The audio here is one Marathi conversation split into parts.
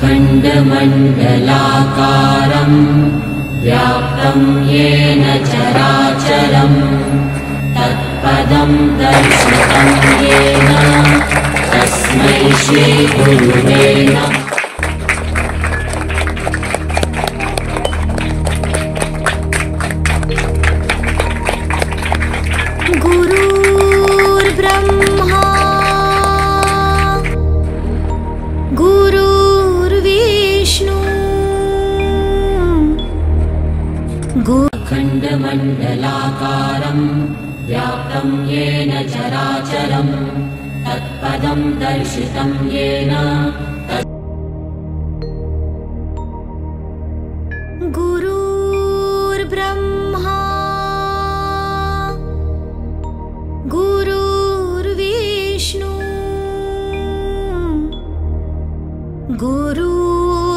खण्डमण्डलाकारं व्याप्तं येन चराचरं तत्पदं दर्शितं येन तस्मै श्रीगुरुवे नमः। गुरुर्ब्रह्मा गुरुर्विष्णु खण्डमण्डलाकारं व्याप्तं येन चराचरं तत्पदं दर्शितं येन गुरुर्ब्रह्मा गुरुर्विष्णु गुरुर्देवो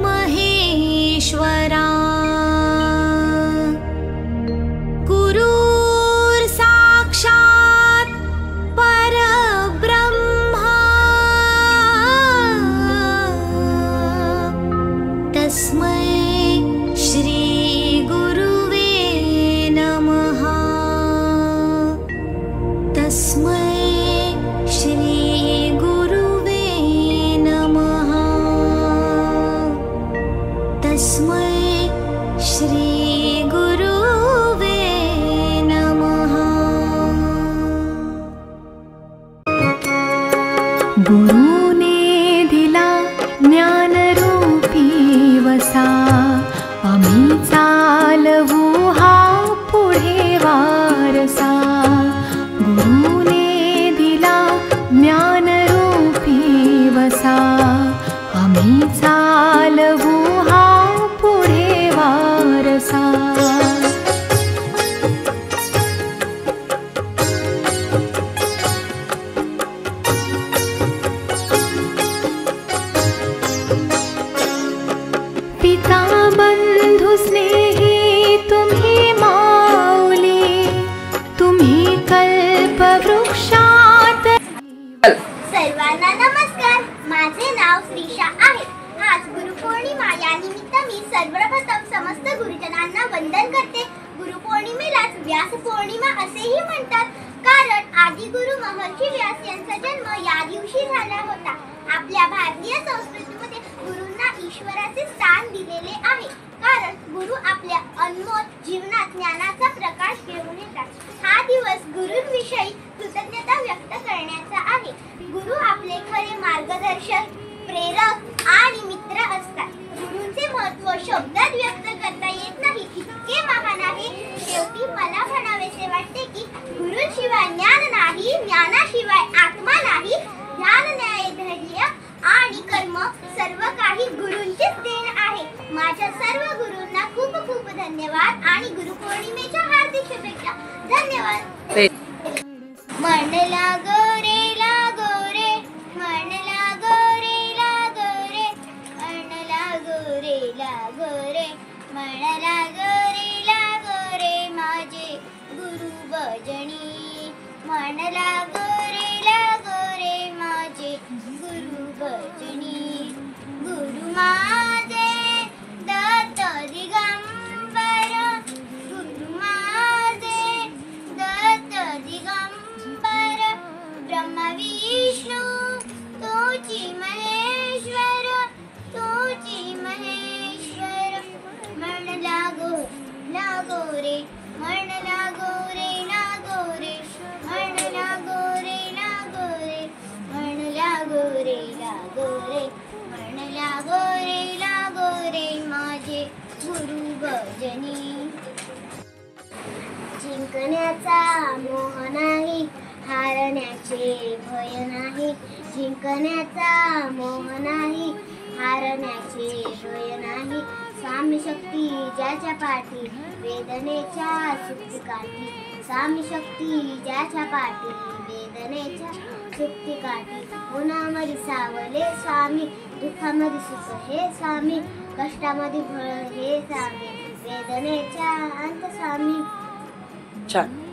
महेश्वरा गुरुर्साक्षात् परब्रह्मा तस्मै श्री गुरुवे नमः। तस्मै श्री गुरुवे नमः। तस्मै श्री गुरुवे नमः। गुरुने दिला ज्ञानरूपी वसा आम्ही चालवू हा पुढे वारसा। गुरुने दिला ज्ञानरूपी वसा आम्ही चालवू हा पुढे वारसा। पिता बंधु स्नेही तुम्ही माऊली तुम्ही कल्पवृक्षात। सर्वांना नमस्कार, माझे नाव श्रीशा आहे। आज गुरुपौर्णिमा या निमित्त मी सर्वप्रथम समस्त गुरुजनांना वंदन करते। गुरुपौर्णिमेलाच व्यास पौर्णिमा असेही म्हणतात, कारण आदिगुरु महर्षी व्यास यांचा जन्म या दिवशी झाला होता। आपल्या भारतीय संस्कृतीमध्ये गुरूंना ईश्वराचे स्थान दिलेले आहे, कारण गुरु आपल्या अनमोल जीवनात ज्ञानाचा प्रकाश घेऊन येतात। हा दिवस गुरूंविषयी कृतज्ञता व्यक्त करण्याचा आहे। गुरु आपले खरे मार्गदर्शक, प्रेरक आणि मित्र असतात। गुरूंचे महत्त्व शब्दात व्यक्त करता येत नाही, इतके महान आहे। शेवटी मला म्हणावेसे वाटते की गुरूंशिवाय ज्ञान नाही, ज्ञानाशिवाय आत्मा नाही। ध्यान, न्याय, धैर्य आणि कर्म सर्व काही गुरूंचेच देण आहे। माझ्या सर्व गुरूंना खूप खूप धन्यवाद आणि गुरुपौर्णिमेच्या हार्दिक शुभेच्छा। धन्यवाद। मन लागो रे लागो रे, मन लागो रे लागो रे, मन लागो रे लागो रे, मन लागो रे लागो रे माझे गुरु भजनी। मन लागो रे लागो रे माझे गुरु भजनी। गुरु माझे दत्त दिगंबर, गुरु माझे दत्त दिगंबर, ब्रह्मा विष्णू तोची महेश्वर, तोची महेश्वर। मन लागो लागो रे, मन लागो रे लागो रे, मन लागो रे लागो रे, मन लागो रे लागो रे, मन लागो रे लागो रे माझे गुरु भजनी। जिंकण्याचा मोह नाही, हारण्याचे भय नाही। जिंकण्याचा मोह नाही, हारण्याचे भय नाही। स्वामी शक्ती ज्याच्या पाठी, वेदनेच्या सुप्तिकाठी। स्वामी शक्ती ज्याच्या पाठी, वेदनेच्या सुप्तिकाठी। उन्हामध्ये सावले स्वामी, दुःखामध्ये सुख हे स्वामी, कष्टामध्ये फळ हे स्वामी, वेदनेच्या अंत स्वामी। छान.